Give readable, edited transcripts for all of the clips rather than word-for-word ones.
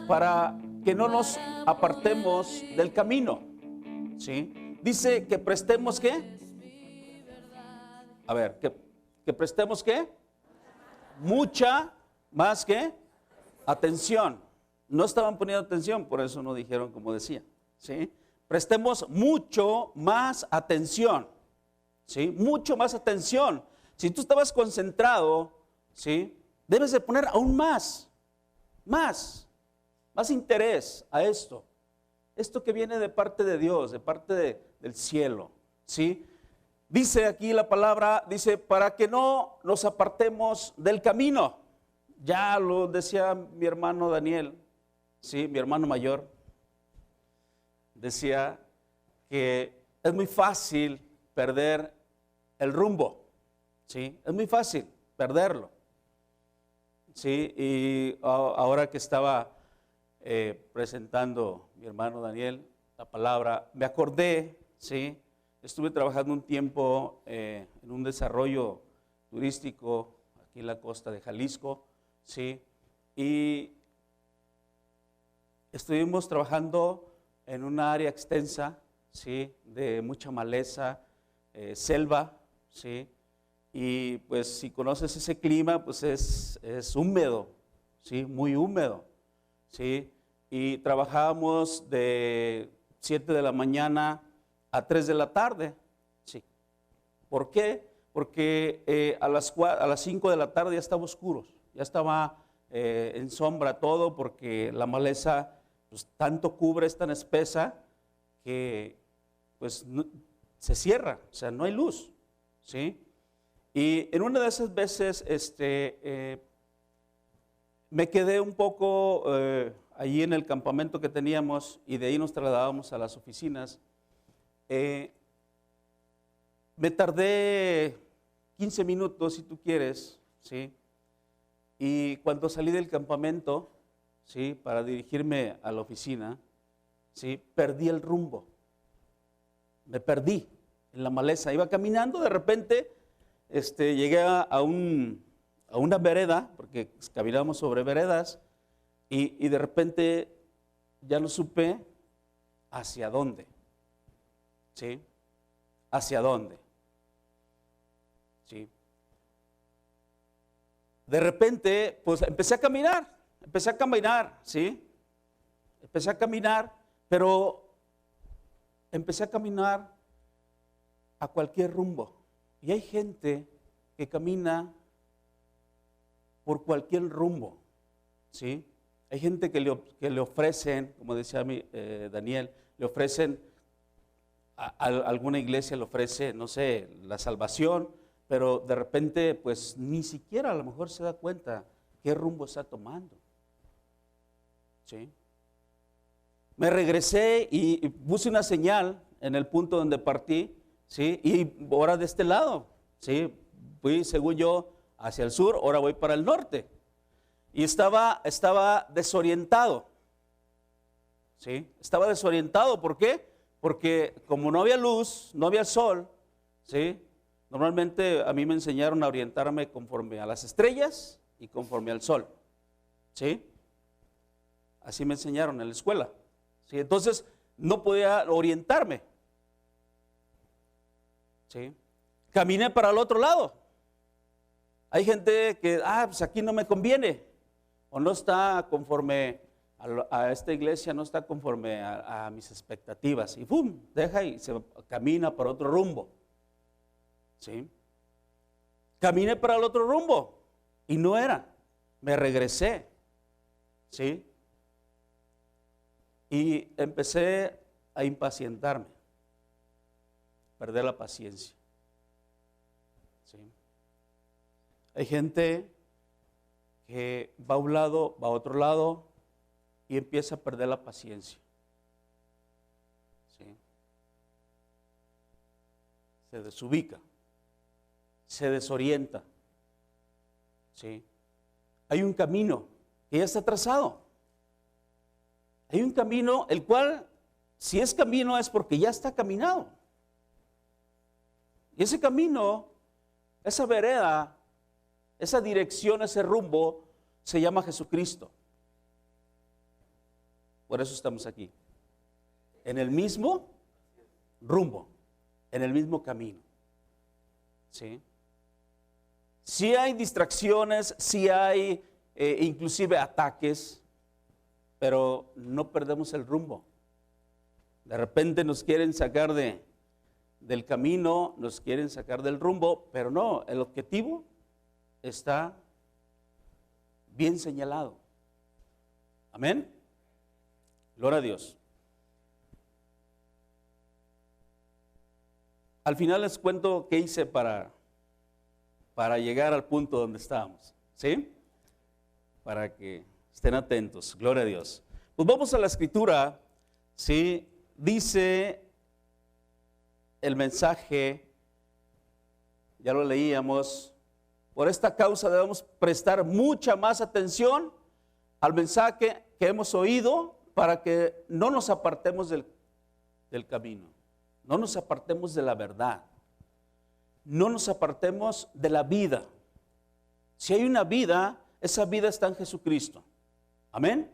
para que no nos apartemos del camino, ¿sí? Dice que prestemos, ¿qué? A ver, que prestemos, ¿qué? Mucha, más que atención. No estaban poniendo atención, por eso no dijeron como decía, ¿sí? Prestemos mucho más atención, ¿sí? Mucho más atención. Si tú estabas concentrado, ¿sí? Debes de poner aún más interés a esto. Esto que viene de parte de Dios, de parte del cielo, ¿sí? Dice aquí la palabra, dice, para que no nos apartemos del camino. Ya lo decía mi hermano Daniel, ¿sí? Mi hermano mayor. Decía que es muy fácil perder el rumbo, ¿sí? Es muy fácil perderlo, ¿sí? Y ahora que estaba presentando mi hermano Daniel la palabra, me acordé, ¿sí? Estuve trabajando un tiempo en un desarrollo turístico aquí en la costa de Jalisco, ¿sí? Y estuvimos trabajando en una área extensa, ¿sí? De mucha maleza, selva, ¿sí? Y pues si conoces ese clima, pues es húmedo, ¿sí? Muy húmedo, ¿sí? Y trabajábamos de 7 de la mañana a 3 de la tarde, ¿sí? ¿Por qué? Porque a las 5 de la tarde ya estaba oscuro, ya estaba en sombra todo, porque la maleza pues tanto cubre, es tan espesa que pues se cierra, o sea, no hay luz, ¿sí? Y en una de esas veces me quedé un poco allí en el campamento que teníamos, y de ahí nos trasladábamos a las oficinas. Me tardé 15 minutos, si tú quieres, ¿sí? Y cuando salí del campamento, ¿sí? Para dirigirme a la oficina, ¿sí? Perdí el rumbo. Me perdí en la maleza. Iba caminando, de repente llegué a una vereda, porque caminábamos sobre veredas, y de repente ya no supe hacia dónde. ¿Sí? ¿Hacia dónde? ¿Sí? De repente, pues empecé a caminar, ¿sí? Empecé a caminar, pero empecé a caminar a cualquier rumbo. Y hay gente que camina por cualquier rumbo, ¿sí? Hay gente que le ofrecen, como decía Daniel, le ofrecen alguna iglesia le ofrece, no sé, la salvación, pero de repente pues ni siquiera a lo mejor se da cuenta qué rumbo está tomando, ¿sí? Me regresé y puse una señal en el punto donde partí, ¿sí? Y ahora de este lado, ¿sí? Fui, según yo, hacia el sur, ahora voy para el norte. Y estaba desorientado, ¿sí? Estaba desorientado, ¿por qué? Porque como no había luz, no había sol, ¿sí? Normalmente a mí me enseñaron a orientarme conforme a las estrellas y conforme al sol, ¿sí? Así me enseñaron en la escuela, ¿sí? Entonces no podía orientarme, ¿sí? Caminé para el otro lado. Hay gente que, pues aquí no me conviene, o no está conforme a esta iglesia, no está conforme a mis expectativas, y ¡pum!, deja y se camina para otro rumbo, ¿sí? Caminé para el otro rumbo y no era, me regresé, ¿sí? Y empecé a impacientarme, perder la paciencia, ¿sí? Hay gente que va a un lado, va a otro lado y empieza a perder la paciencia, ¿sí? Se desubica, se desorienta, ¿sí? Hay un camino que ya está trazado. Hay un camino el cual, si es camino, es porque ya está caminado. Y ese camino, esa vereda, esa dirección, ese rumbo, se llama Jesucristo. por eso estamos aquí. En el mismo rumbo, en el mismo camino. ¿Sí? Sí hay distracciones, sí hay inclusive ataques, pero no perdemos el rumbo. De repente nos quieren sacar del camino, nos quieren sacar del rumbo, pero no, el objetivo está bien señalado. Amén. Gloria a Dios. Al final les cuento qué hice para llegar al punto donde estábamos, ¿sí? Para que estén atentos, gloria a Dios. Pues vamos a la escritura, ¿sí? Dice el mensaje, ya lo leíamos, por esta causa debemos prestar mucha más atención al mensaje que hemos oído para que no nos apartemos del camino, no nos apartemos de la verdad, no nos apartemos de la vida. Si hay una vida, esa vida está en Jesucristo. Amén.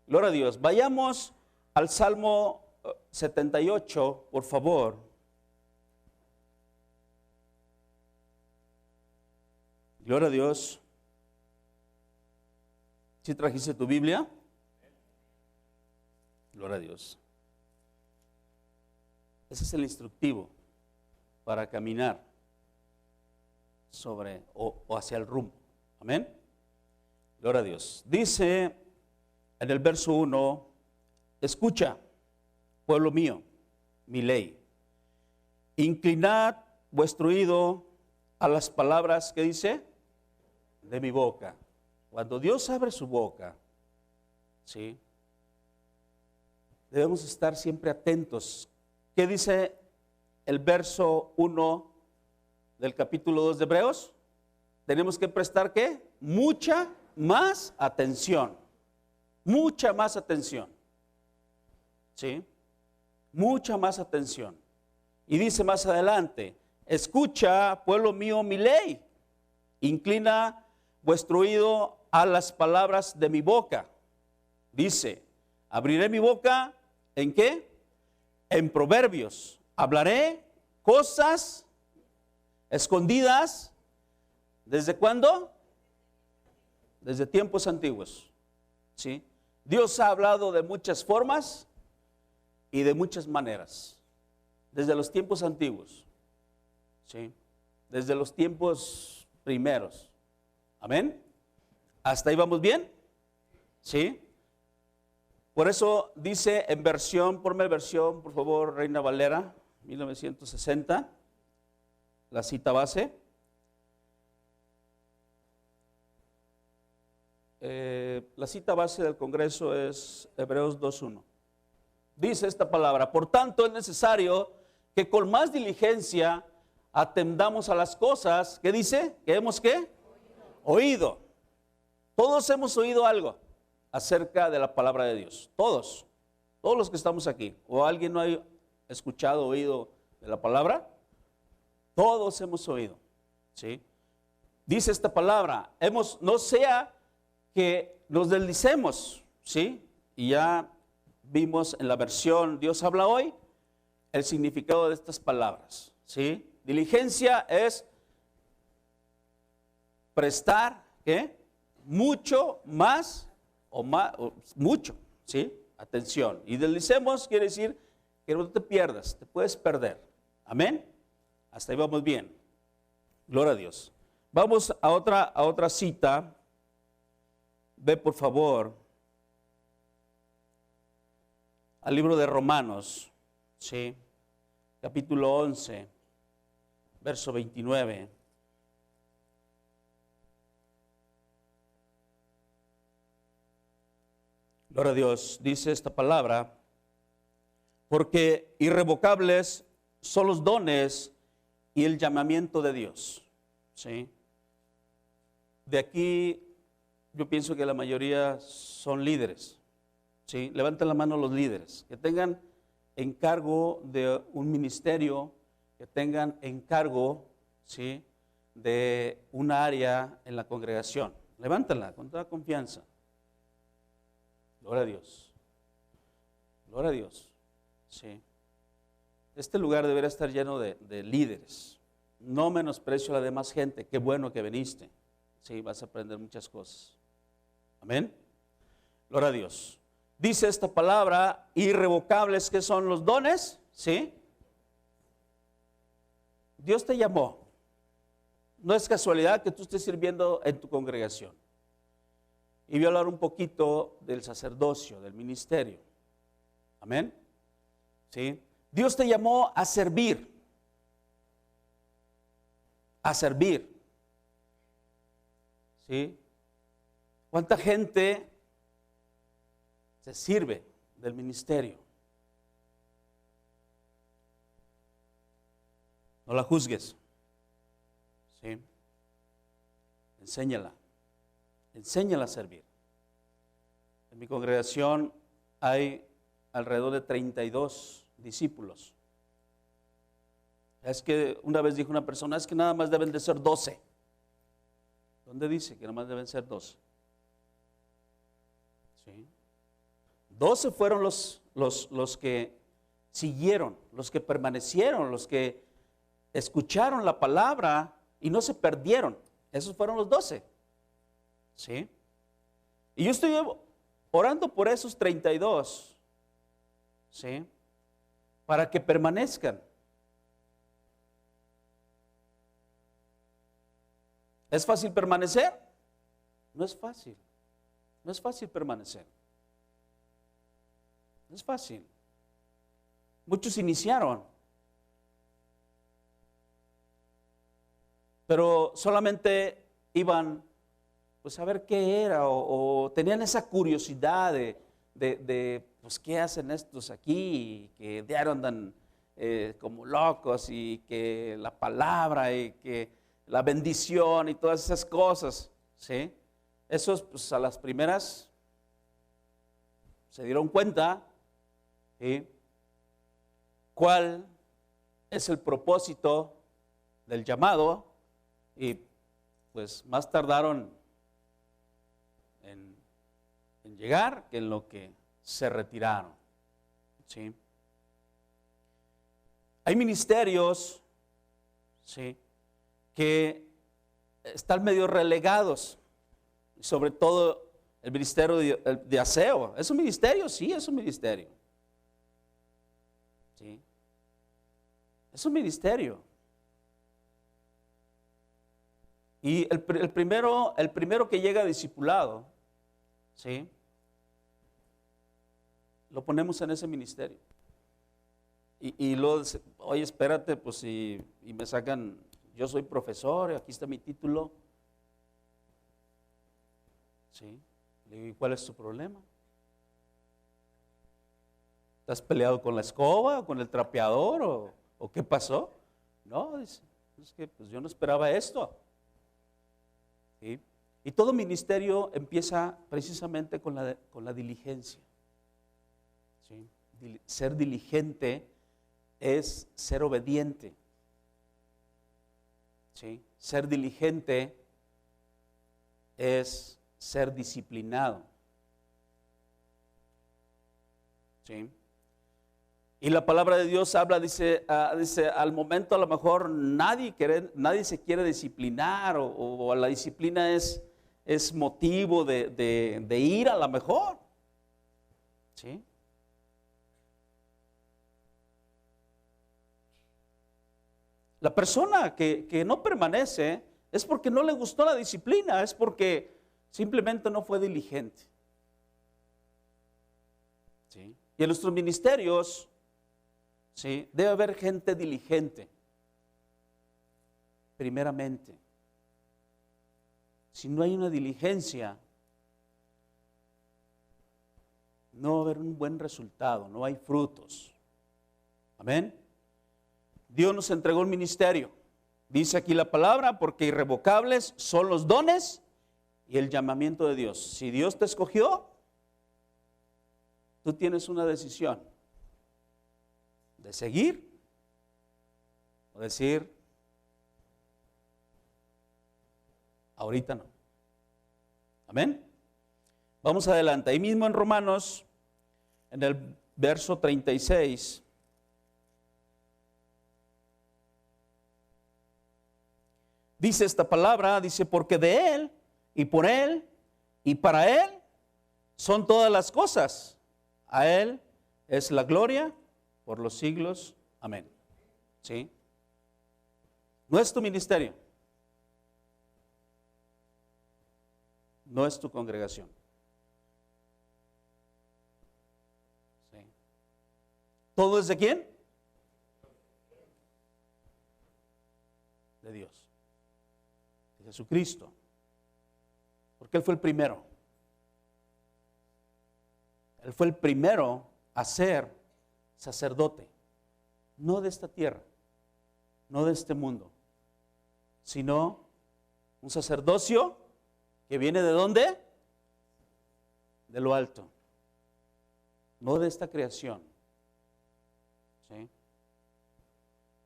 Gloria a Dios. Vayamos al Salmo 78, por favor. Gloria a Dios. ¿Sí trajiste tu Biblia? Gloria a Dios. Ese es el instructivo para caminar sobre o hacia el rumbo. Amén. Gloria a Dios. Dice en el verso 1, escucha, pueblo mío, mi ley. Inclinad vuestro oído a las palabras que dice de mi boca. Cuando Dios abre su boca, ¿sí? Debemos estar siempre atentos. ¿Qué dice el verso 1 del capítulo 2 de Hebreos? Tenemos que prestar ¿qué? Mucha más atención. Mucha más atención. ¿Sí? Mucha más atención. Y dice más adelante, escucha, pueblo mío, mi ley. Inclina vuestro oído a las palabras de mi boca. Dice, abriré mi boca, ¿en qué? En proverbios. Hablaré cosas escondidas. ¿Desde cuándo? Desde tiempos antiguos. ¿Sí? Dios ha hablado de muchas formas y de muchas maneras. Desde los tiempos antiguos. ¿Sí? Desde los tiempos primeros. Amén. ¿Hasta ahí vamos bien? ¿Sí? Por eso dice en versión, ponme versión, por favor, Reina Valera, 1960, la cita base. La cita base del Congreso es Hebreos 2:1. Dice esta palabra, por tanto es necesario que con más diligencia atendamos a las cosas, ¿qué dice? ¿Que hemos qué? Oído. Todos hemos oído algo acerca de la palabra de Dios. Todos los que estamos aquí. ¿O alguien no ha escuchado, oído de la palabra? Todos hemos oído. ¿Sí? Dice esta palabra, no sea que nos deslicemos, ¿sí? Y ya vimos en la versión Dios habla hoy el significado de estas palabras, ¿sí? Diligencia es prestar, ¿qué? Mucho más o mucho, ¿sí? Atención. Y deslicemos quiere decir que no te pierdas, te puedes perder. Amén. Hasta ahí vamos bien. Gloria a Dios. Vamos a otra cita. Ve por favor al libro de Romanos, ¿sí? Capítulo 11, verso 29. Gloria a Dios, dice esta palabra, porque irrevocables son los dones y el llamamiento de Dios, ¿sí? De aquí yo pienso que la mayoría son líderes, ¿sí? Levanten la mano los líderes, que tengan encargo de un ministerio, que tengan encargo, ¿sí? De un área en la congregación. Levántenla con toda confianza. Gloria a Dios. Gloria a Dios. Sí. Este lugar debería estar lleno de líderes. No menosprecio a la demás gente. Qué bueno que viniste. Sí, vas a aprender muchas cosas. Amén. Gloria a Dios. Dice esta palabra, irrevocables, que son los dones. ¿Sí? Dios te llamó. No es casualidad que tú estés sirviendo en tu congregación. Y voy a hablar un poquito del sacerdocio, del ministerio. Amén. ¿Sí? Dios te llamó a servir. A servir. ¿Sí? ¿Cuánta gente se sirve del ministerio? No la juzgues. ¿Sí? Enséñala. Enséñala a servir. En mi congregación hay alrededor de 32 discípulos. Es que una vez dijo una persona, es que nada más deben de ser 12. ¿Dónde dice que nada más deben ser 12? ¿Sí? 12 fueron los que siguieron, los que permanecieron, los que escucharon la palabra y no se perdieron. Esos fueron los 12. ¿Sí? Y yo estoy orando por esos 32. ¿Sí? Para que permanezcan. ¿Es fácil permanecer? No es fácil. No es fácil permanecer. No es fácil. Muchos iniciaron, pero solamente iban pues a ver qué era o tenían esa curiosidad de pues qué hacen estos aquí, que diario andan como locos y que la palabra y que la bendición y todas esas cosas, ¿sí? Esos pues a las primeras se dieron cuenta, ¿sí? ¿Cuál es el propósito del llamado? Y pues más tardaron en llegar que en lo que se retiraron. ¿Sí? Hay ministerios, ¿sí?, que están medio relegados, sobre todo el ministerio de aseo. ¿Es un ministerio? Sí, es un ministerio. ¿Sí? Es un ministerio. Y el primero que llega discipulado, ¿sí?, lo ponemos en ese ministerio. Y luego, oye, espérate, pues y me sacan, yo soy profesor, aquí está mi título. ¿Sí? Le digo, ¿y cuál es tu problema? ¿Estás peleado con la escoba o con el trapeador o qué pasó? No, dice, es que pues yo no esperaba esto. ¿Sí? Y todo ministerio empieza precisamente con la diligencia. ¿Sí? Ser diligente es ser obediente. ¿Sí? Ser diligente es ser disciplinado. ¿Sí? Y la palabra de Dios habla, dice, al momento a lo mejor nadie se quiere disciplinar o la disciplina es motivo de ir a lo mejor. ¿Sí? La persona que no permanece es porque no le gustó la disciplina, es porque simplemente no fue diligente. ¿Sí? Y en nuestros ministerios, ¿sí?, debe haber gente diligente, primeramente. Si no hay una diligencia, no va a haber un buen resultado, no hay frutos. Amén. Dios nos entregó un ministerio. Dice aquí la palabra, porque irrevocables son los dones y el llamamiento de Dios. Si Dios te escogió, tú tienes una decisión de seguir o decir, ahorita no. Amén. Vamos adelante. Ahí mismo en Romanos, en el verso 36. Dice esta palabra, dice, porque de Él, y por Él, y para Él, son todas las cosas. A Él es la gloria por los siglos. Amén. ¿Sí? No es tu ministerio. No es tu congregación. ¿Sí? ¿Todo es de quién? De Dios. De Jesucristo. Porque Él fue el primero. Él fue el primero a ser sacerdote. No de esta tierra, no de este mundo, sino un sacerdocio que viene ¿de dónde? De lo alto, no de esta creación. ¿Sí?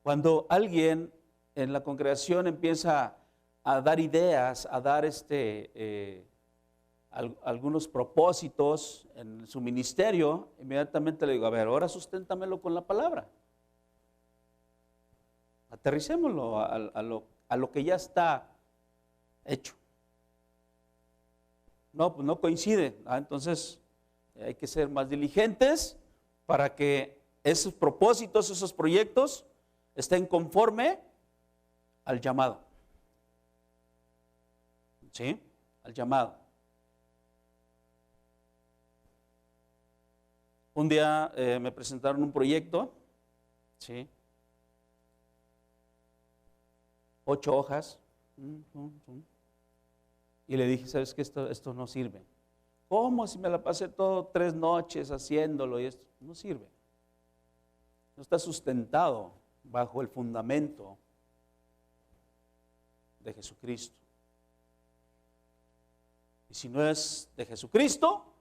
Cuando alguien en la congregación empieza a dar ideas, a dar algunos propósitos en su ministerio, inmediatamente le digo, a ver, ahora susténtamelo con la palabra. Aterricémoslo a lo que ya está hecho. No, pues no coincide. Entonces hay que ser más diligentes para que esos propósitos, esos proyectos estén conforme al llamado. ¿Sí? Al llamado. Un día me presentaron un proyecto, ¿sí? 8 hojas. Y le dije, ¿sabes qué? Esto no sirve. ¿Cómo si me la pasé todo 3 noches haciéndolo y esto? No sirve. No está sustentado bajo el fundamento de Jesucristo. Y si no es de Jesucristo,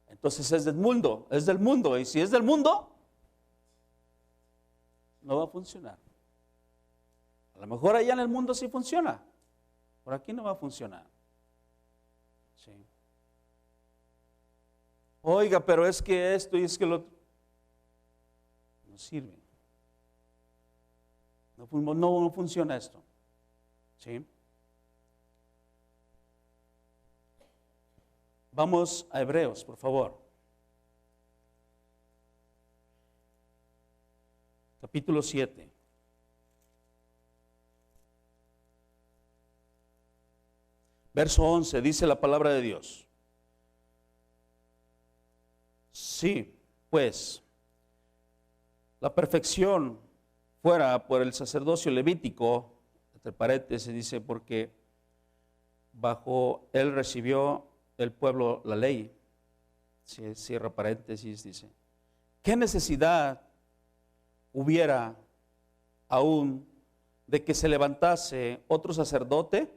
entonces es del mundo, es del mundo. Y si es del mundo, no va a funcionar. A lo mejor allá en el mundo sí funciona, por aquí no va a funcionar. Sí. Oiga, pero es que esto y es que lo otro no sirve. No funciona esto. ¿Sí? Vamos a Hebreos, por favor. Capítulo 7. Verso 11, dice la palabra de Dios. Sí, pues, la perfección fuera por el sacerdocio levítico, entre paréntesis dice, porque bajo él recibió el pueblo la ley, cierra paréntesis, dice, ¿qué necesidad hubiera aún de que se levantase otro sacerdote?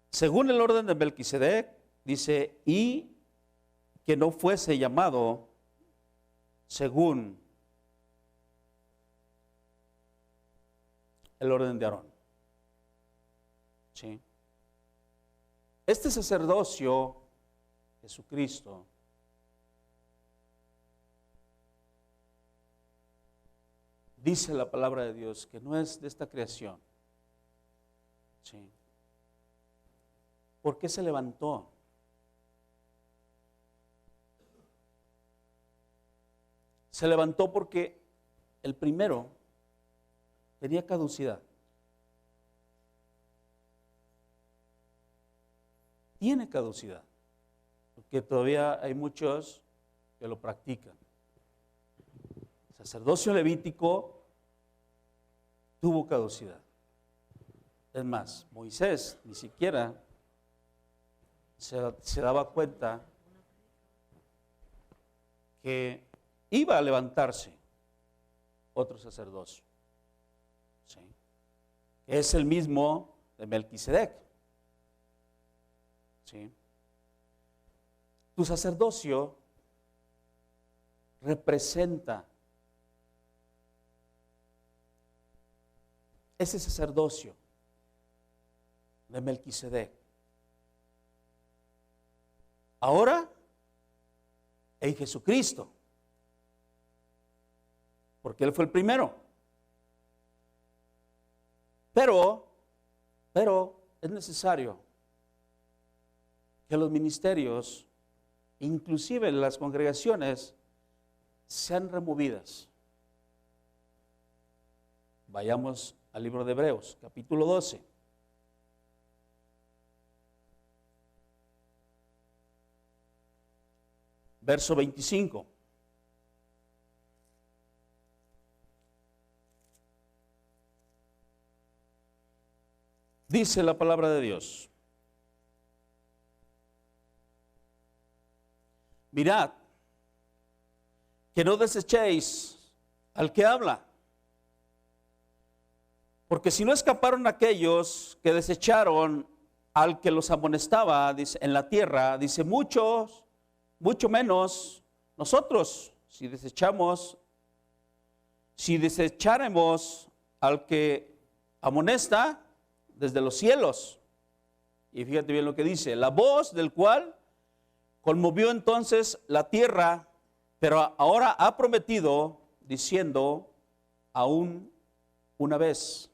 Según el orden de Melquisedec, dice, y que no fuese llamado según el orden de Aarón. ¿Sí? Este sacerdocio, Jesucristo, dice la palabra de Dios que no es de esta creación. ¿Sí? ¿Por qué se levantó? Se levantó porque el primero tenía caducidad. Tiene caducidad, porque todavía hay muchos que lo practican. El sacerdocio levítico tuvo caducidad. Es más, Moisés ni siquiera se daba cuenta que iba a levantarse otro sacerdocio. ¿Sí? Es el mismo de Melquisedec. ¿Sí? Tu sacerdocio representa ese sacerdocio de Melquisedec. Ahora, en Jesucristo. porque Él fue el primero. Pero es necesario que los ministerios, inclusive las congregaciones, sean removidas. Vayamos al libro de Hebreos, capítulo 12. Verso 25. Dice la palabra de Dios: mirad, que no desechéis al que habla, porque si no escaparon aquellos que desecharon al que los amonestaba, dice, en la tierra, dice, mucho menos nosotros, si desecháremos al que amonesta desde los cielos. Y fíjate bien lo que dice: la voz del cual conmovió entonces la tierra, pero ahora ha prometido, diciendo, aún una vez,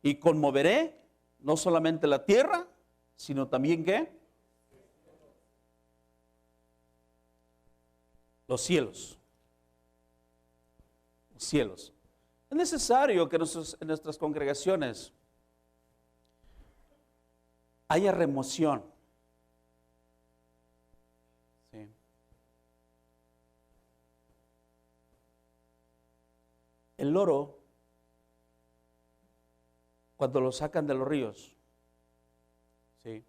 y conmoveré no solamente la tierra, sino también ¿qué? Los cielos. Los cielos. Es necesario que en nuestras congregaciones haya remoción. Sí. El loro, cuando lo sacan de los ríos, ¿sí?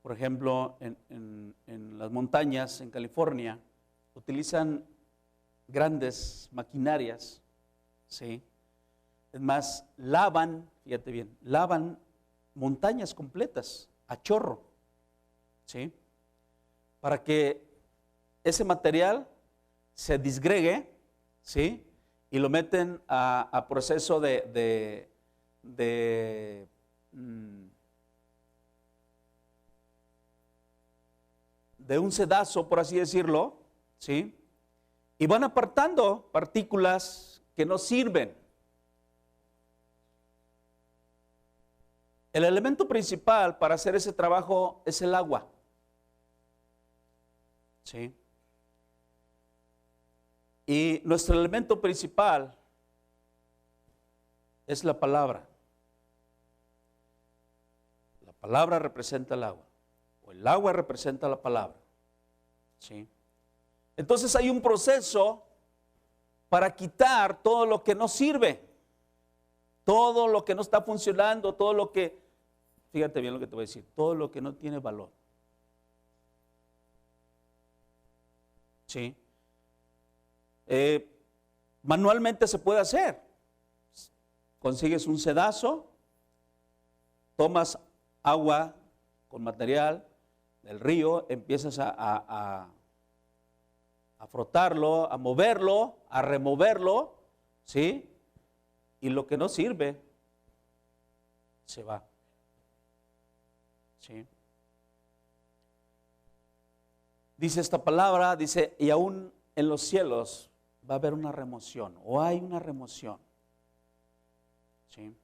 Por ejemplo, en las montañas, en California, utilizan grandes maquinarias, ¿sí? Es más, lavan, fíjate bien, lavan montañas completas a chorro, ¿sí? Para que ese material se disgregue, ¿sí? Y lo meten a proceso de un sedazo, por así decirlo, ¿sí? Y van apartando partículas que no sirven. El elemento principal para hacer ese trabajo es el agua, ¿sí? Y nuestro elemento principal es la palabra. La palabra representa el agua, o el agua representa la palabra, ¿sí? Entonces hay un proceso para quitar todo lo que no sirve, todo lo que no está funcionando, todo lo que, fíjate bien lo que te voy a decir, todo lo que no tiene valor, ¿sí? Manualmente se puede hacer. Consigues un sedazo, tomas agua con material del río, empiezas a frotarlo, a moverlo, a removerlo, ¿sí? Y lo que no sirve se va, ¿sí? Dice esta palabra, dice, y aún en los cielos va a haber una remoción, o hay una remoción, ¿sí?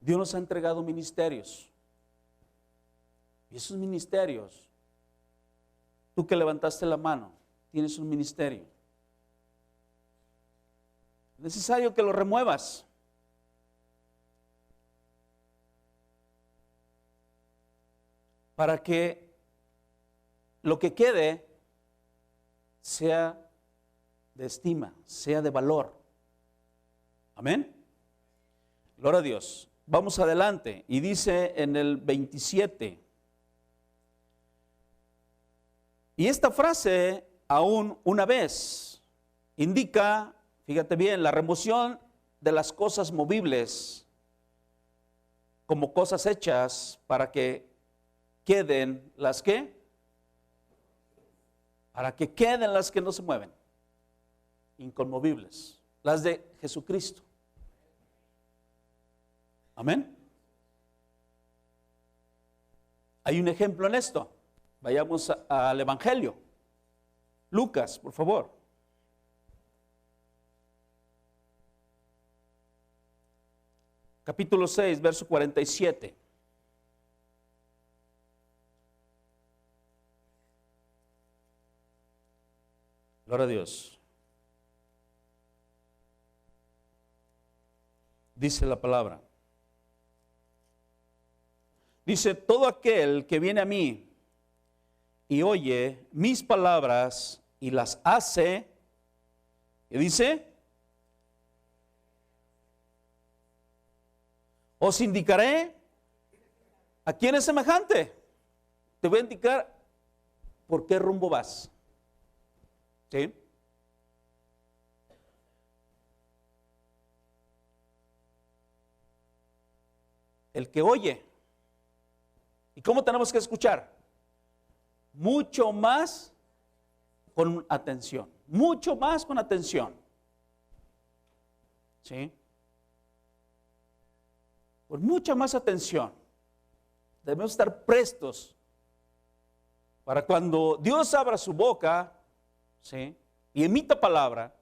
Dios nos ha entregado ministerios, y esos ministerios, tú que levantaste la mano, tienes un ministerio. Es necesario que lo remuevas. Para que lo que quede sea de estima, sea de valor. Amén. Gloria a Dios. Vamos adelante. Y dice en el 27. Y esta frase, aún una vez, indica, fíjate bien, la remoción de las cosas movibles como cosas hechas para que queden las que, para que queden las que no se mueven, inconmovibles, las de Jesucristo. Amén. Hay un ejemplo en esto. Vayamos al Evangelio. Lucas, por favor. Capítulo 6, verso 47. Gloria a Dios. Dice la palabra. Dice, todo aquel que viene a mí y oye mis palabras y las hace, ¿qué dice? Os indicaré a quién es semejante. Te voy a indicar por qué rumbo vas. ¿Sí? El que oye. ¿Y cómo tenemos que escuchar? Mucho más con atención. Mucho más con atención. ¿Sí? Con mucha más atención. Debemos estar prestos para cuando Dios abra su boca, ¿sí?, y emita palabra,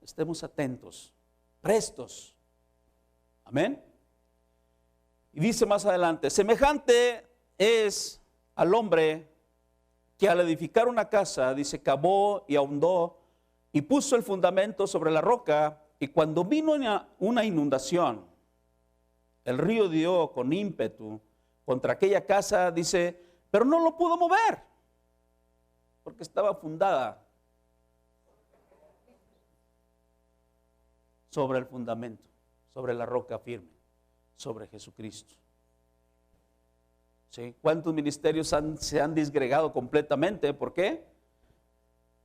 estemos atentos, prestos. Amén. Y dice más adelante, semejante es al hombre que al edificar una casa, dice, cavó y ahondó y puso el fundamento sobre la roca, y cuando vino una inundación, el río dio con ímpetu contra aquella casa, dice, pero no lo pudo mover, porque estaba fundada sobre el fundamento, sobre la roca firme, sobre Jesucristo. ¿Sí? ¿Cuántos ministerios se han disgregado completamente? ¿Por qué?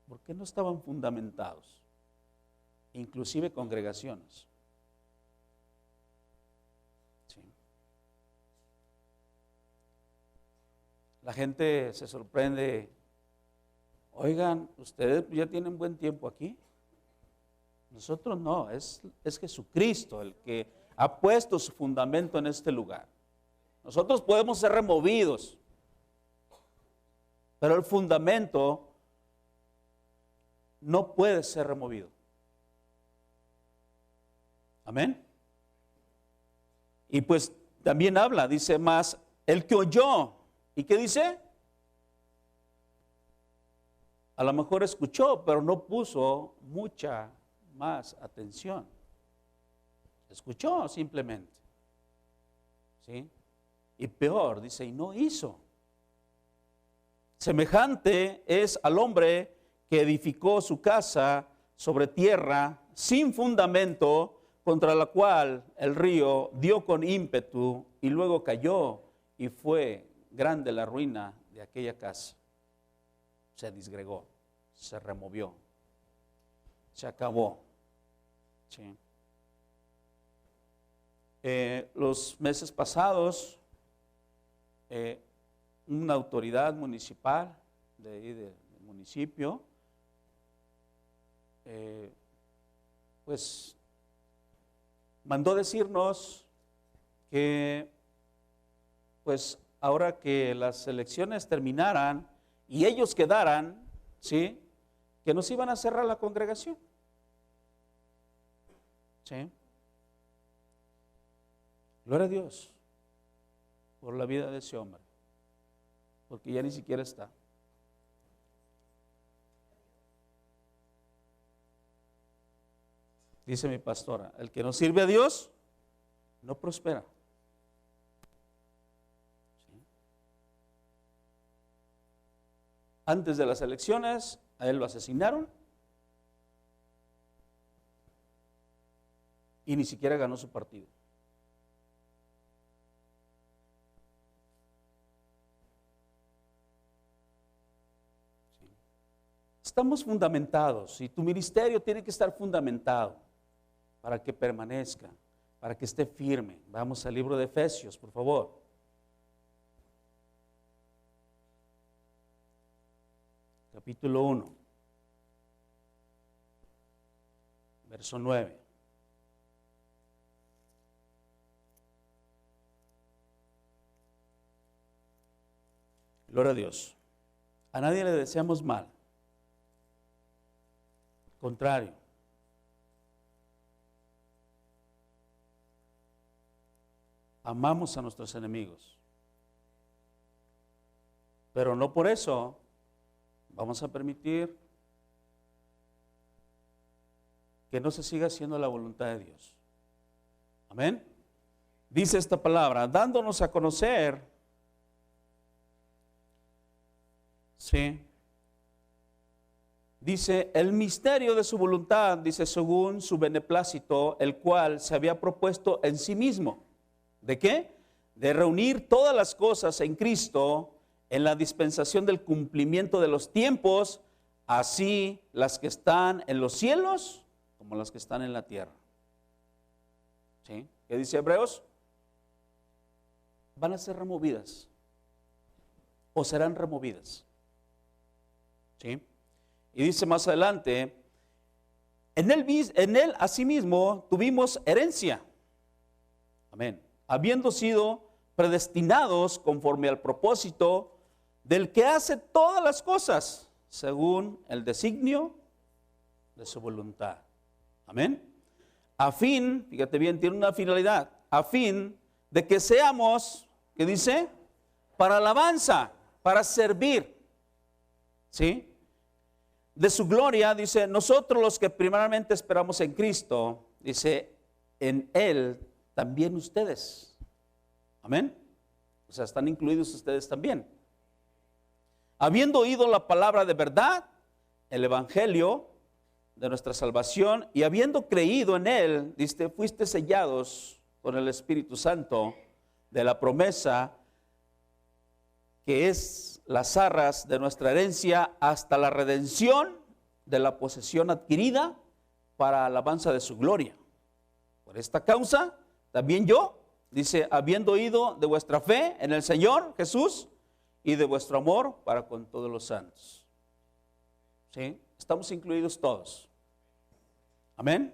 Porque no estaban fundamentados, inclusive congregaciones. ¿Sí? La gente se sorprende, oigan, ustedes ya tienen buen tiempo aquí. Nosotros no, es Jesucristo el que ha puesto su fundamento en este lugar. Nosotros podemos ser removidos, pero el fundamento no puede ser removido. Amén. Y pues también habla, dice más, el que oyó, ¿y qué dice? A lo mejor escuchó, pero no puso mucha más atención. Escuchó simplemente. ¿Sí? Y peor, dice, y no hizo. Semejante es al hombre que edificó su casa sobre tierra sin fundamento, contra la cual el río dio con ímpetu y luego cayó, y fue grande la ruina de aquella casa. Se disgregó, se removió, se acabó. ¿Sí? Los meses pasados, una autoridad municipal del municipio, pues mandó decirnos que pues ahora que las elecciones terminaran y ellos quedaran, ¿sí?, que nos iban a cerrar la congregación. ¿Sí? Gloria a Dios por la vida de ese hombre, porque ya ni siquiera está. Dice mi pastora, el que no sirve a Dios no prospera. ¿Sí? Antes de las elecciones, a él lo asesinaron y ni siquiera ganó su partido. ¿Sí? Estamos fundamentados y tu ministerio tiene que estar fundamentado para que permanezca, para que esté firme. Vamos al libro de Efesios, por favor. Capítulo 1, verso 9. Gloria a Dios. A nadie le deseamos mal, contrario. Amamos a nuestros enemigos. Pero no por eso vamos a permitir que no se siga haciendo la voluntad de Dios. Amén. Dice esta palabra, dándonos a conocer, sí, dice, el misterio de su voluntad, dice, según su beneplácito, el cual se había propuesto en sí mismo. ¿De qué? De reunir todas las cosas en Cristo, en la dispensación del cumplimiento de los tiempos, así las que están en los cielos como las que están en la tierra. ¿Sí? ¿Qué dice Hebreos? Van a ser removidas o serán removidas. ¿Sí? Y dice más adelante, en él asimismo tuvimos herencia. Amén. Habiendo sido predestinados conforme al propósito del que hace todas las cosas según el designio de su voluntad. Amén. A fin, fíjate bien, tiene una finalidad, a fin de que seamos, ¿qué dice? Para alabanza, para servir. ¿Sí? De su gloria, dice, nosotros los que primeramente esperamos en Cristo, dice, en Él también ustedes. Amén. O sea, están incluidos ustedes también. Habiendo oído la palabra de verdad, el evangelio de nuestra salvación, y habiendo creído en él, dice, fuiste sellados con el Espíritu Santo de la promesa, que es las arras de nuestra herencia, hasta la redención de la posesión adquirida para alabanza de su gloria. Por esta causa, también yo, dice, habiendo oído de vuestra fe en el Señor Jesús y de vuestro amor para con todos los santos. ¿Sí? Estamos incluidos todos. Amén.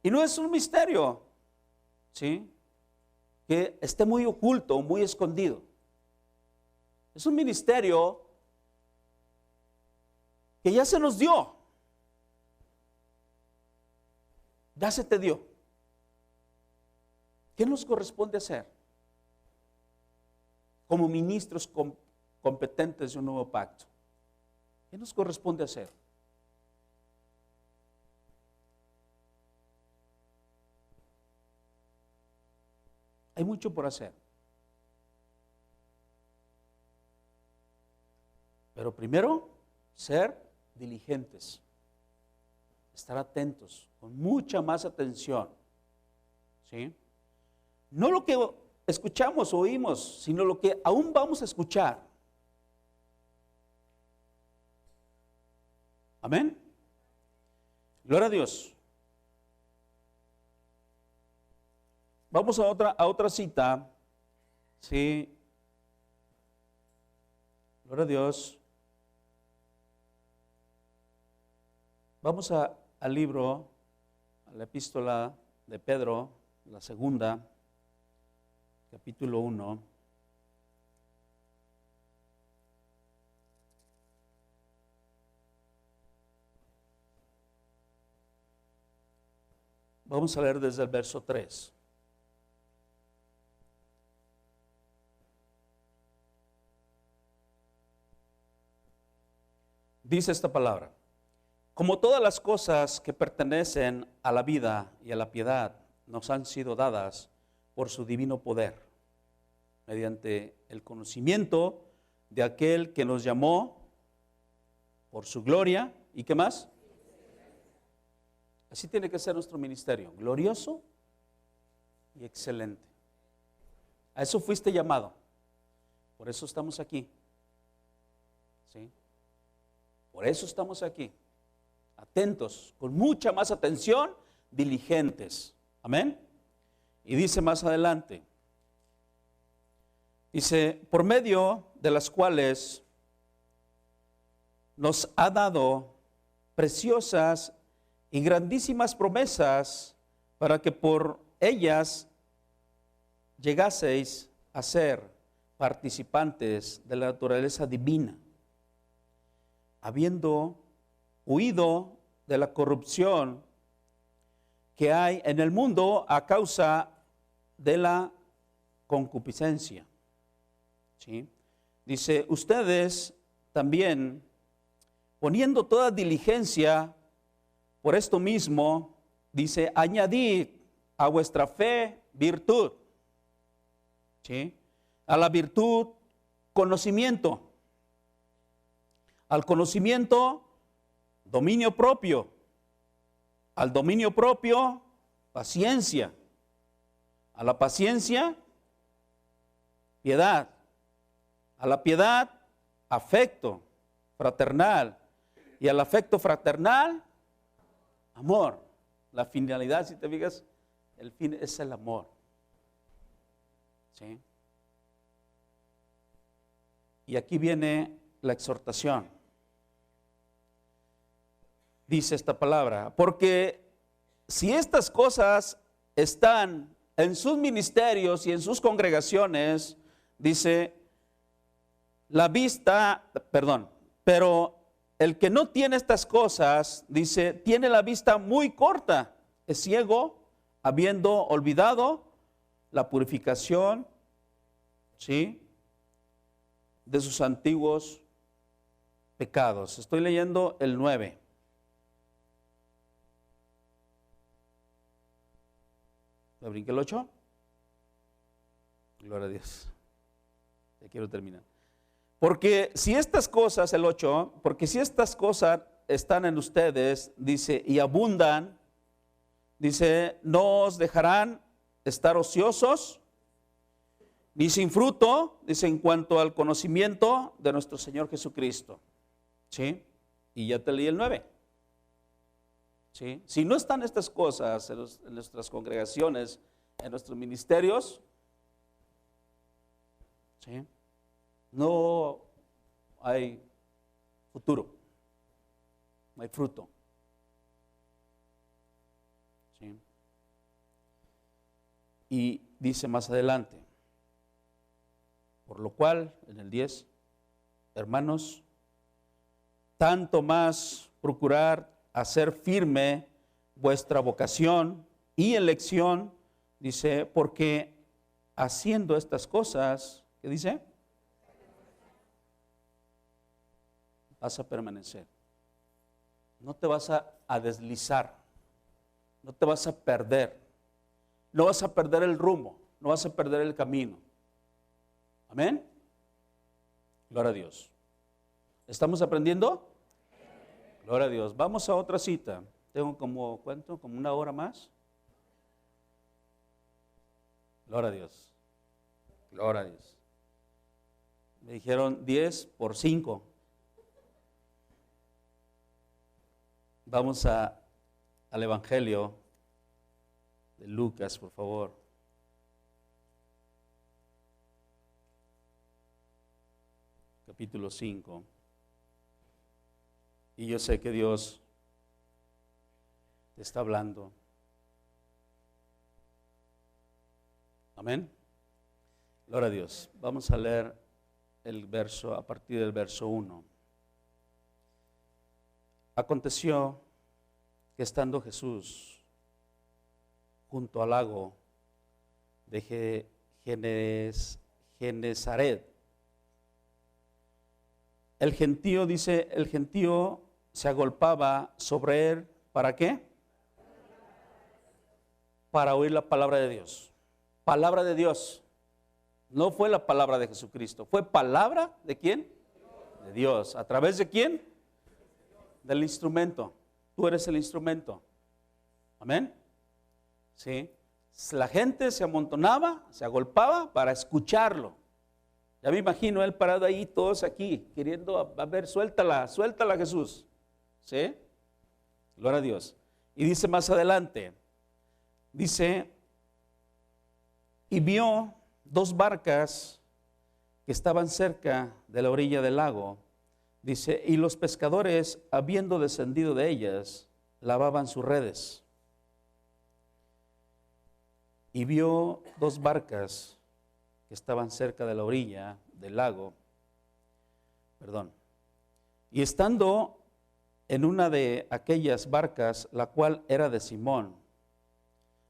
Y no es un misterio, ¿sí?, que esté muy oculto, muy escondido. Es un ministerio que ya se nos dio. Ya se te dio. ¿Qué nos corresponde hacer como ministros competentes de un nuevo pacto? ¿Qué nos corresponde hacer? Hay mucho por hacer. Pero primero, ser diligentes. Estar atentos, con mucha más atención. ¿Sí? No lo que escuchamos o oímos, sino lo que aún vamos a escuchar. Amén. Gloria a Dios. Vamos a otra cita. Sí. Gloria a Dios. Vamos al libro, a la epístola de Pedro, la segunda, capítulo 1. Vamos a leer desde el verso 3. Dice esta palabra: como todas las cosas que pertenecen a la vida y a la piedad nos han sido dadas por su divino poder, mediante el conocimiento de aquel que nos llamó por su gloria, ¿y qué más? Así tiene que ser nuestro ministerio, glorioso y excelente. A eso fuiste llamado, por eso estamos aquí. ¿Sí? Por eso estamos aquí, atentos, con mucha más atención, diligentes. Amén. Y dice más adelante, dice, por medio de las cuales nos ha dado preciosas y grandísimas promesas, para que por ellas llegaseis a ser participantes de la naturaleza divina, habiendo huido de la corrupción que hay en el mundo a causa de la concupiscencia. ¿Sí? Dice, ustedes también, poniendo toda diligencia por esto mismo, dice, añadid a vuestra fe virtud. ¿Sí? A la virtud, conocimiento. Al conocimiento, dominio propio. Al dominio propio, paciencia. A la paciencia, piedad. A la piedad, afecto fraternal. Y al afecto fraternal, amor. La finalidad, si te fijas, el fin es el amor. ¿Sí? Y aquí viene la exhortación. Dice esta palabra, porque si estas cosas están en sus ministerios y en sus congregaciones, dice, pero el que no tiene estas cosas, dice, tiene la vista muy corta, es ciego, habiendo olvidado la purificación, ¿sí?, de sus antiguos pecados. Estoy leyendo el 9. ¿Me brinqué el 8? Gloria a Dios. Ya quiero terminar. Porque si estas cosas, el 8, porque si estas cosas están en ustedes, dice, y abundan, dice, no os dejarán estar ociosos, ni sin fruto, dice, en cuanto al conocimiento de nuestro Señor Jesucristo. ¿Sí? Y ya te leí el 9. ¿Sí? Si no están estas cosas en nuestras congregaciones, en nuestros ministerios, ¿sí?, no hay futuro, no hay fruto. ¿Sí? Y dice más adelante, por lo cual, en el 10, hermanos, tanto más procurar hacer firme vuestra vocación y elección, dice, porque haciendo estas cosas, ¿qué dice? Vas a permanecer. No te vas a deslizar, no te vas a perder, no vas a perder el rumbo, no vas a perder el camino. Amén. Gloria a Dios. ¿Estamos aprendiendo? Gloria a Dios. Vamos a otra cita. Tengo como, ¿cuánto? Como una hora más. Gloria a Dios. Gloria a Dios. Me dijeron 10 por 5. Vamos al Evangelio de Lucas, por favor. Capítulo 5. Y yo sé que Dios te está hablando. Amén. Gloria a Dios. Vamos a leer el verso a partir del verso 1. Aconteció que estando Jesús junto al lago de Genezaret, el gentío, dice, el gentío se agolpaba sobre él, ¿para qué? Para oír la palabra de Dios. Palabra de Dios. No fue la palabra de Jesucristo, fue palabra ¿de quién? De Dios. ¿A través de quién? Del instrumento. Tú eres el instrumento. Amén. Sí. La gente se amontonaba, se agolpaba para escucharlo. Ya me imagino él parado ahí, todos aquí, queriendo, a ver, suéltala Jesús. ¿Sí? Gloria a Dios. Y dice más adelante, dice, y vio 2 barcas que estaban cerca de la orilla del lago, dice, y los pescadores, habiendo descendido de ellas, lavaban sus redes. Y vio 2 barcas que estaban cerca de la orilla del lago, y estando en una de aquellas barcas, la cual era de Simón.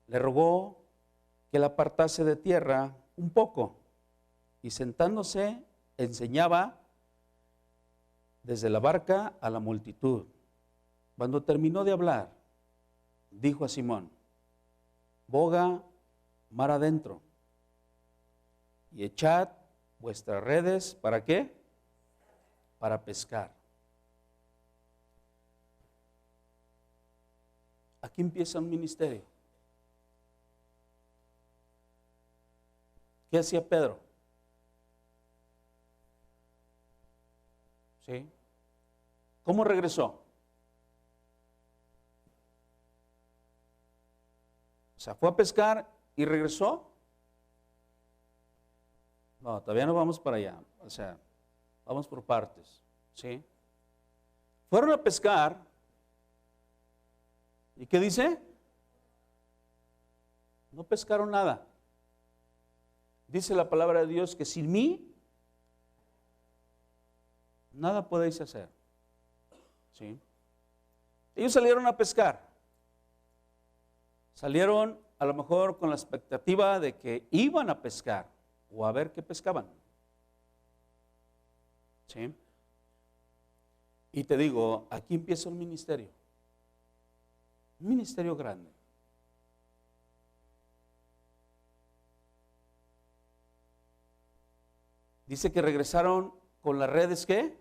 Le rogó que la apartase de tierra un poco, y sentándose enseñaba desde la barca a la multitud. Cuando terminó de hablar, dijo a Simón: boga mar adentro y echad vuestras redes, ¿para qué? Para pescar. Aquí empieza un ministerio. ¿Qué hacía Pedro? ¿Sí? ¿Cómo regresó? O sea, fue a pescar y regresó. No, todavía no vamos para allá. O sea, vamos por partes. ¿Sí? Fueron a pescar. ¿Y qué dice? No pescaron nada. Dice la palabra de Dios que sin mí nada podéis hacer. ¿Sí? Ellos salieron a pescar. Salieron a lo mejor con la expectativa de que iban a pescar o a ver qué pescaban. ¿Sí? Y te digo, aquí empieza un ministerio. Un ministerio grande. Dice que regresaron con las redes, ¿qué?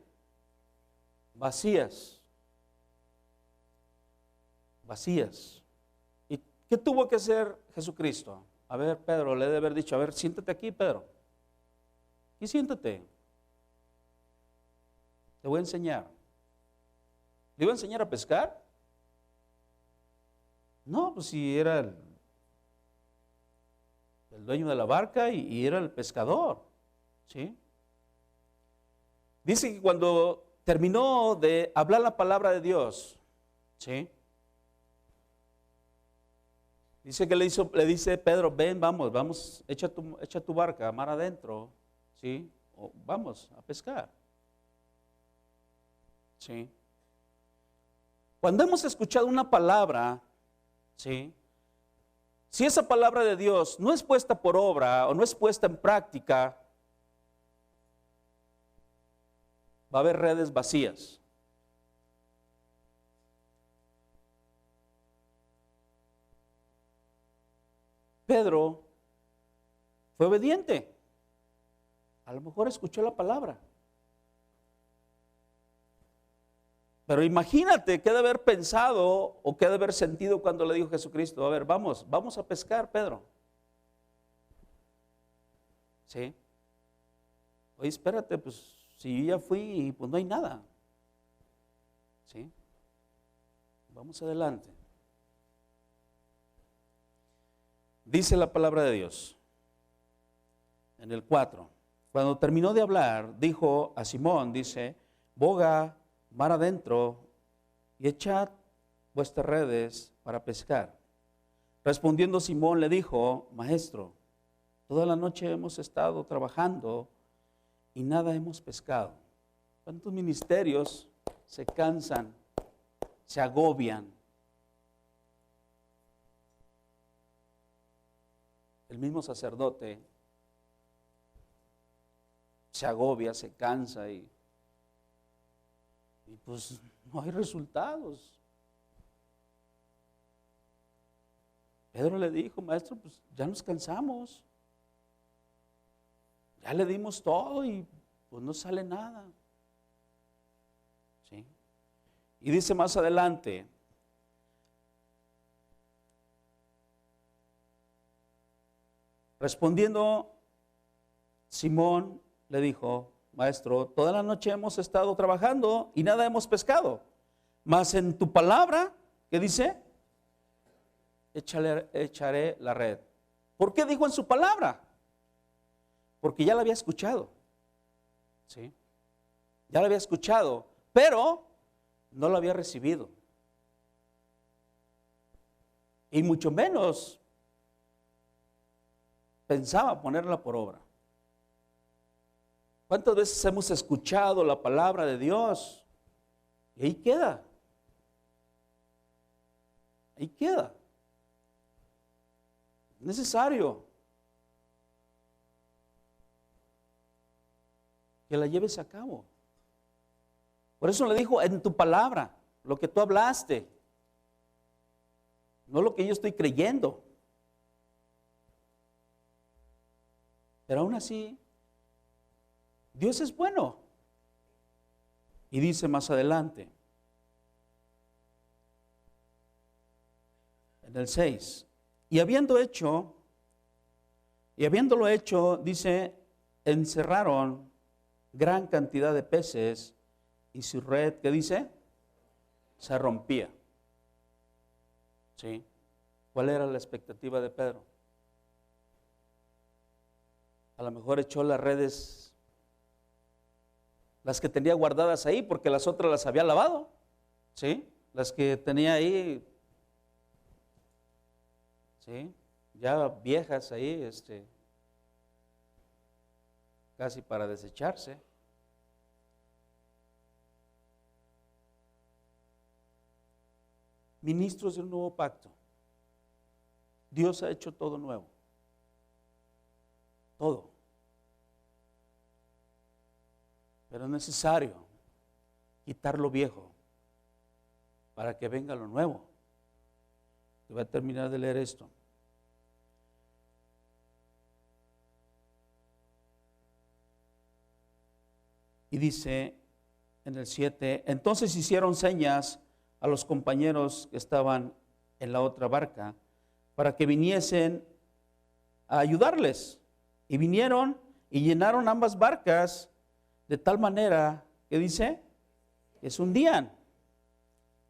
Vacías. Vacías. ¿Y qué tuvo que hacer Jesucristo? A ver, Pedro, le debe haber dicho: a ver, siéntate aquí, Pedro. Y siéntate. Te voy a enseñar. ¿Le iba a enseñar a pescar? No, pues si era el dueño de la barca y era el pescador. ¿Sí? Dice que cuando terminó de hablar la palabra de Dios, ¿sí? Dice que le dice Pedro: ven, vamos, echa tu barca mar adentro, ¿sí? O vamos a pescar. ¿Sí? Cuando hemos escuchado una palabra, ¿sí? Si esa palabra de Dios no es puesta por obra o no es puesta en práctica, va a haber redes vacías. Pedro fue obediente. A lo mejor escuchó la palabra. Pero imagínate qué de haber pensado o qué de haber sentido cuando le dijo Jesucristo: a ver, vamos a pescar, Pedro. ¿Sí? Oye, espérate, pues si yo ya fui y pues no hay nada. ¿Sí? Vamos adelante. Dice la palabra de Dios en el 4. Cuando terminó de hablar, dijo a Simón, dice: boga mar adentro y echad vuestras redes para pescar. Respondiendo Simón le dijo: maestro, toda la noche hemos estado trabajando y nada hemos pescado. ¿Cuántos ministerios se cansan, se agobian? El mismo sacerdote se agobia, se cansa y pues no hay resultados. Pedro le dijo: maestro, pues ya nos cansamos. Ya le dimos todo y pues no sale nada. ¿Sí? Y dice más adelante: respondiendo Simón le dijo: maestro, toda la noche hemos estado trabajando y nada hemos pescado. Mas en tu palabra, ¿qué dice? Echaré la red. ¿Por qué dijo en su palabra? Porque ya la había escuchado. ¿Sí? Ya la había escuchado, pero no la había recibido. Y mucho menos pensaba ponerla por obra. ¿Cuántas veces hemos escuchado la palabra de Dios? Y ahí queda. Ahí queda. Necesario que la lleves a cabo. Por eso le dijo, en tu palabra, lo que tú hablaste, no lo que yo estoy creyendo. Pero aún así, Dios es bueno. Y dice más adelante, en el 6, y habiéndolo hecho, dice, encerraron gran cantidad de peces y su red, ¿qué dice? Se rompía. ¿Sí? ¿Cuál era la expectativa de Pedro? A lo mejor echó las redes, las que tenía guardadas ahí, porque las otras las había lavado. ¿Sí? Las que tenía ahí, ¿sí? Ya viejas ahí, casi para desecharse. Ministros del nuevo pacto. Dios ha hecho todo nuevo. Todo. Pero es necesario quitar lo viejo para que venga lo nuevo. Y voy a terminar de leer esto. Y dice en el 7, entonces hicieron señas a los compañeros que estaban en la otra barca para que viniesen a ayudarles. Y vinieron y llenaron ambas barcas de tal manera que dice que se hundían.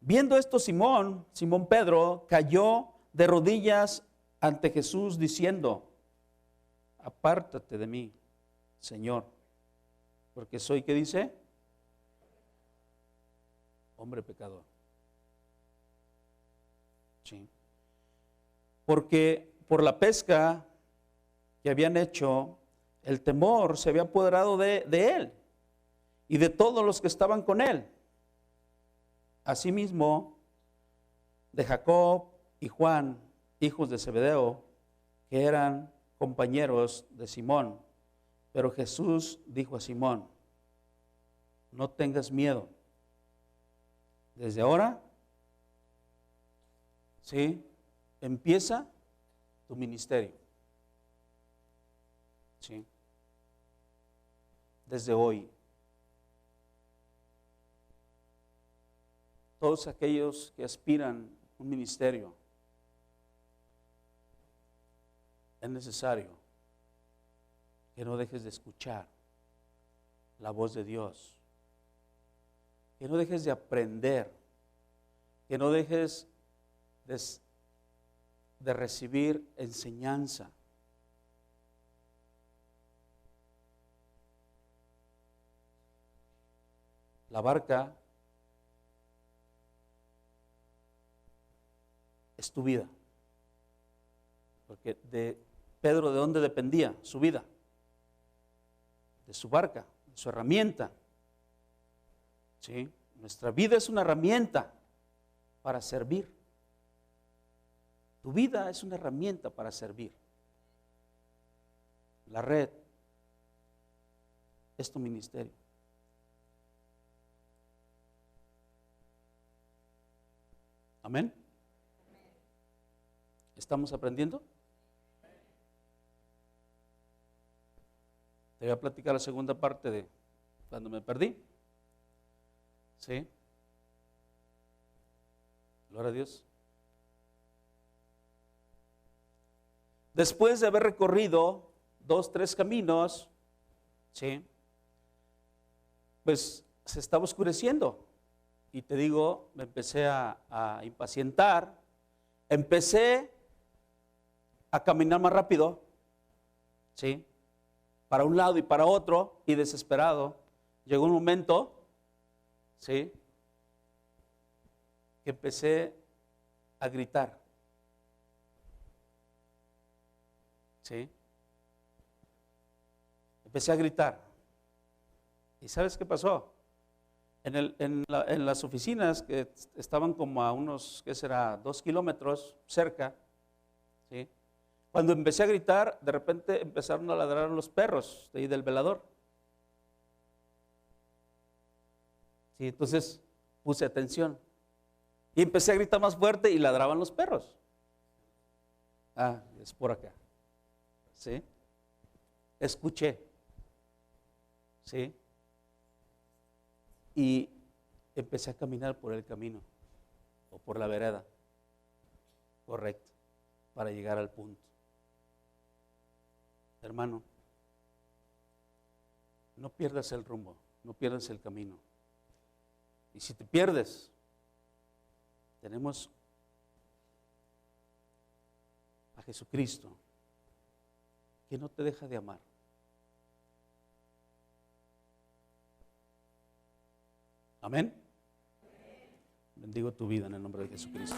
Viendo esto, Simón Pedro, cayó de rodillas ante Jesús diciendo, apártate de mí, Señor, porque soy, ¿qué dice? Hombre pecador. Sí. Porque por la pesca que habían hecho, el temor se había apoderado de él y de todos los que estaban con él. Asimismo, de Jacob y Juan, hijos de Zebedeo, que eran compañeros de Simón. Pero Jesús dijo a Simón, no tengas miedo. Desde ahora, ¿sí? Empieza tu ministerio. ¿Sí? Desde hoy. Todos aquellos que aspiran a un ministerio, es necesario que no dejes de escuchar la voz de Dios, que no dejes de aprender, que no dejes de recibir enseñanza. La barca es tu vida. Porque de Pedro, ¿de dónde dependía su vida? De su barca, de su herramienta. ¿Sí? Nuestra vida es una herramienta para servir. Tu vida es una herramienta para servir. La red es tu ministerio. Amén. ¿Estamos aprendiendo? Te voy a platicar la segunda parte de cuando me perdí. ¿Sí? Gloria a Dios. Después de haber recorrido 2, 3 caminos, ¿sí? Pues se estaba oscureciendo. Y te digo, me empecé a impacientar. Empecé a caminar más rápido, ¿sí? Para un lado y para otro, y desesperado. Llegó un momento, ¿sí? Que empecé a gritar, ¿sí? Empecé a gritar. ¿Y sabes qué pasó? En las oficinas que estaban como a unos, ¿qué será?, 2 kilómetros cerca, ¿sí? Cuando empecé a gritar, de repente empezaron a ladrar los perros de ahí del velador. Sí, entonces puse atención y empecé a gritar más fuerte y ladraban los perros. Ah, es por acá. ¿Sí? Escuché. ¿Sí? Y empecé a caminar por el camino o por la vereda. Correcto, para llegar al punto. Hermano, no pierdas el rumbo, no pierdas el camino. Y si te pierdes, tenemos a Jesucristo, que no te deja de amar. Amén. Bendigo tu vida en el nombre de Jesucristo.